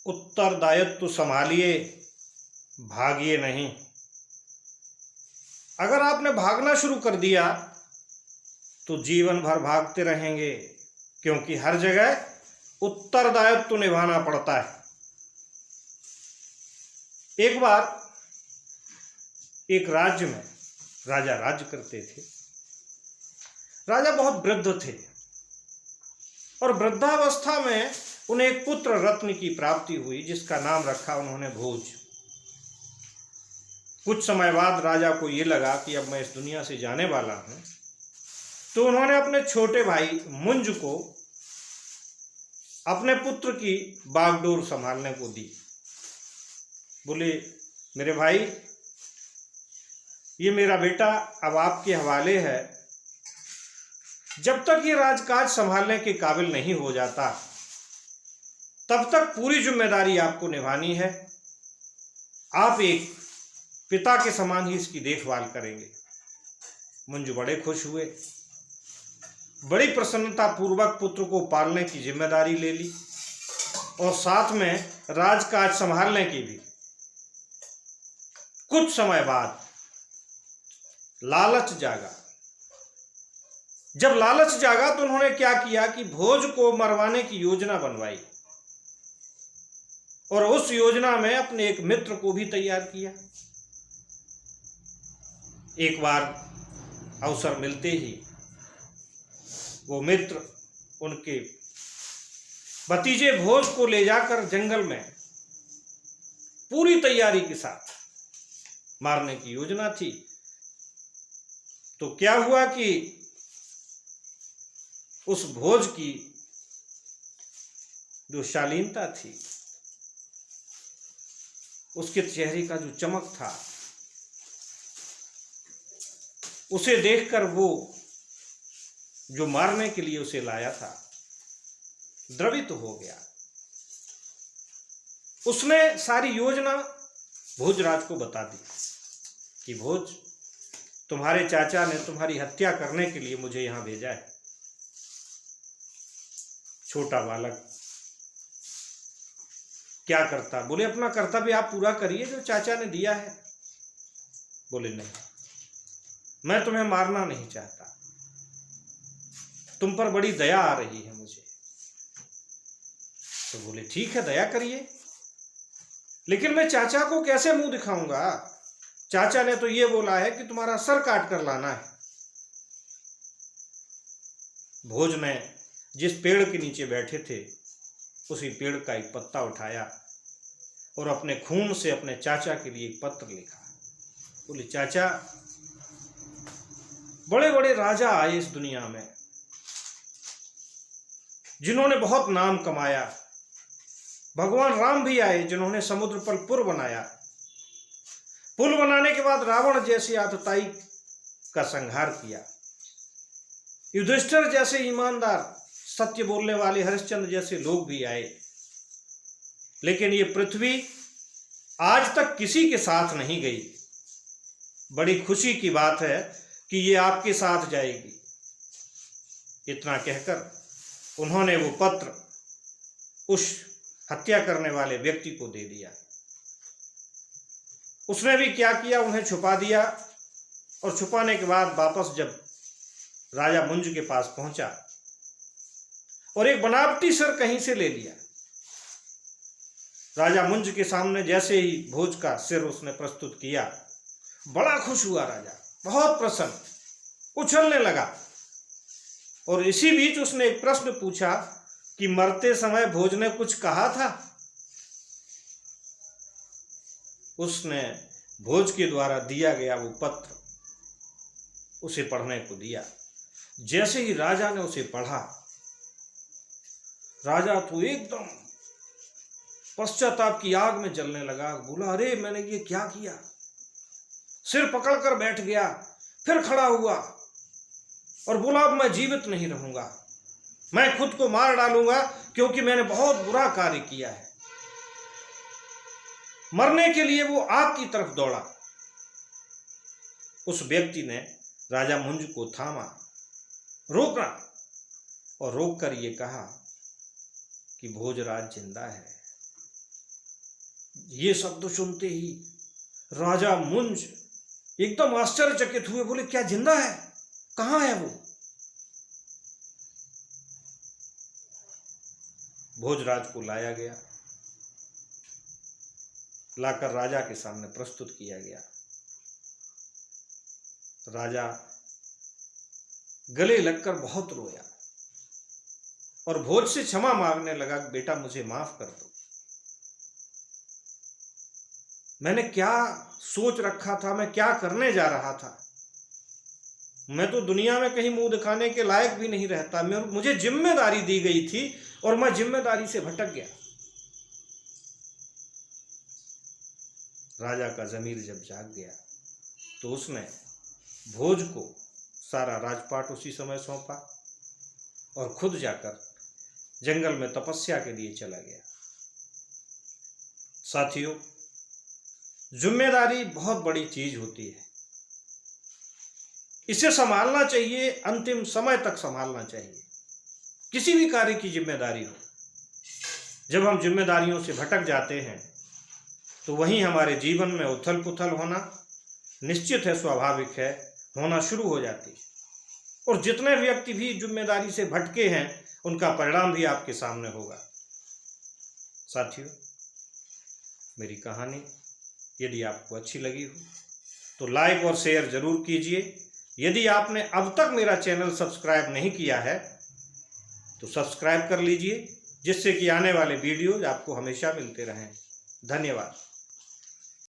उत्तरदायित्व संभालिए, भागिए नहीं। अगर आपने भागना शुरू कर दिया तो जीवन भर भागते रहेंगे, क्योंकि हर जगह उत्तरदायित्व निभाना पड़ता है। एक बार एक राज्य में राजा राज्य करते थे। राजा बहुत वृद्ध थे और वृद्धावस्था में उन्हें एक पुत्र रत्न की प्राप्ति हुई, जिसका नाम रखा उन्होंने भोज। कुछ समय बाद राजा को ये लगा कि अब मैं इस दुनिया से जाने वाला हूं, तो उन्होंने अपने छोटे भाई मुंज को अपने पुत्र की बागडोर संभालने को दी। बोले, मेरे भाई, ये मेरा बेटा अब आपके हवाले है। जब तक ये राजकाज संभालने के काबिल नहीं हो जाता, तब तक पूरी जिम्मेदारी आपको निभानी है। आप एक पिता के समान ही इसकी देखभाल करेंगे। मुंजु बड़े खुश हुए, बड़ी प्रसन्नता पूर्वक पुत्र को पालने की जिम्मेदारी ले ली और साथ में राजकाज संभालने की भी। कुछ समय बाद लालच जागा। जब लालच जागा तो उन्होंने क्या किया कि भोज को मरवाने की योजना बनवाई और उस योजना में अपने एक मित्र को भी तैयार किया। एक बार अवसर मिलते ही वो मित्र उनके भतीजे भोज को ले जाकर जंगल में पूरी तैयारी के साथ मारने की योजना थी। तो क्या हुआ कि उस भोज की जो शालीनता थी, उसके चेहरे का जो चमक था, उसे देखकर वो जो मारने के लिए उसे लाया था द्रवित हो गया। उसने सारी योजना भोजराज को बता दी कि भोज, तुम्हारे चाचा ने तुम्हारी हत्या करने के लिए मुझे यहां भेजा है। छोटा बालक क्या करता? बोले, अपना कर्तव्य आप पूरा करिए जो चाचा ने दिया है। बोले, नहीं, मैं तुम्हें मारना नहीं चाहता, तुम पर बड़ी दया आ रही है मुझे। तो बोले, ठीक है, दया करिए, लेकिन मैं चाचा को कैसे मुंह दिखाऊंगा? चाचा ने तो ये बोला है कि तुम्हारा सर काट कर लाना है। भोज ने जिस पेड़ के नीचे बैठे थे, उसी पेड़ का एक पत्ता उठाया और अपने खून से अपने चाचा के लिए एक पत्र लिखा। बोले, चाचा, बड़े बड़े राजा आए इस दुनिया में, जिन्होंने बहुत नाम कमाया। भगवान राम भी आए, जिन्होंने समुद्र पर पुल बनाया। पुल बनाने के बाद रावण जैसे आतताई का संहार किया। युधिष्ठिर जैसे ईमानदार, सत्य बोलने वाले हरिश्चंद्र जैसे लोग भी आए, लेकिन ये पृथ्वी आज तक किसी के साथ नहीं गई। बड़ी खुशी की बात है कि ये आपके साथ जाएगी। इतना कहकर उन्होंने वो पत्र उस हत्या करने वाले व्यक्ति को दे दिया। उसने भी क्या किया, उन्हें छुपा दिया और छुपाने के बाद वापस जब राजा मुंज के पास पहुंचा और एक बनावटी सिर कहीं से ले लिया। राजा मुंज के सामने जैसे ही भोज का सिर उसने प्रस्तुत किया, बड़ा खुश हुआ राजा, बहुत प्रसन्न, उछलने लगा। और इसी बीच उसने एक प्रश्न पूछा कि मरते समय भोज ने कुछ कहा था? उसने भोज के द्वारा दिया गया वो पत्र उसे पढ़ने को दिया। जैसे ही राजा ने उसे पढ़ा, राजा तो एकदम पश्चाताप की आग में जलने लगा। बोला, अरे मैंने ये क्या किया? सिर पकड़कर बैठ गया, फिर खड़ा हुआ और बोला, अब मैं जीवित नहीं रहूंगा, मैं खुद को मार डालूंगा, क्योंकि मैंने बहुत बुरा कार्य किया है। मरने के लिए वो आग की तरफ दौड़ा। उस व्यक्ति ने राजा मुंज को थामा, रोका और रोककर ये कहा कि भोजराज जिंदा है, ये शब्द सुनते ही राजा मुंज एकदम आश्चर्यचकित हुए, बोले क्या जिंदा है? कहां है वो? भोजराज को लाया गया, लाकर राजा के सामने प्रस्तुत किया गया। राजा गले लगकर बहुत रोया और भोज से क्षमा मांगने लगा, बेटा मुझे माफ कर दो, मैंने क्या सोच रखा था, मैं क्या करने जा रहा था, मैं तो दुनिया में कहीं मुंह दिखाने के लायक भी नहीं रहता, मुझे जिम्मेदारी दी गई थी और मैं जिम्मेदारी से भटक गया। राजा का ज़मीर जब जाग गया तो उसने भोज को सारा राजपाट उसी समय सौंपा और खुद जाकर जंगल में तपस्या के लिए चला गया। साथियों, जिम्मेदारी बहुत बड़ी चीज होती है, इसे संभालना चाहिए, अंतिम समय तक संभालना चाहिए। किसी भी कार्य की जिम्मेदारी हो, जब हम जिम्मेदारियों से भटक जाते हैं तो वहीं हमारे जीवन में उथल पुथल होना निश्चित है, स्वाभाविक है, होना शुरू हो जाती है। और जितने व्यक्ति भी जिम्मेदारी से भटके हैं उनका परिणाम भी आपके सामने होगा। साथियों, मेरी कहानी यदि आपको अच्छी लगी हो तो लाइक और शेयर जरूर कीजिए। यदि आपने अब तक मेरा चैनल सब्सक्राइब नहीं किया है तो सब्सक्राइब कर लीजिए, जिससे कि आने वाले वीडियोज आपको हमेशा मिलते रहें। धन्यवाद।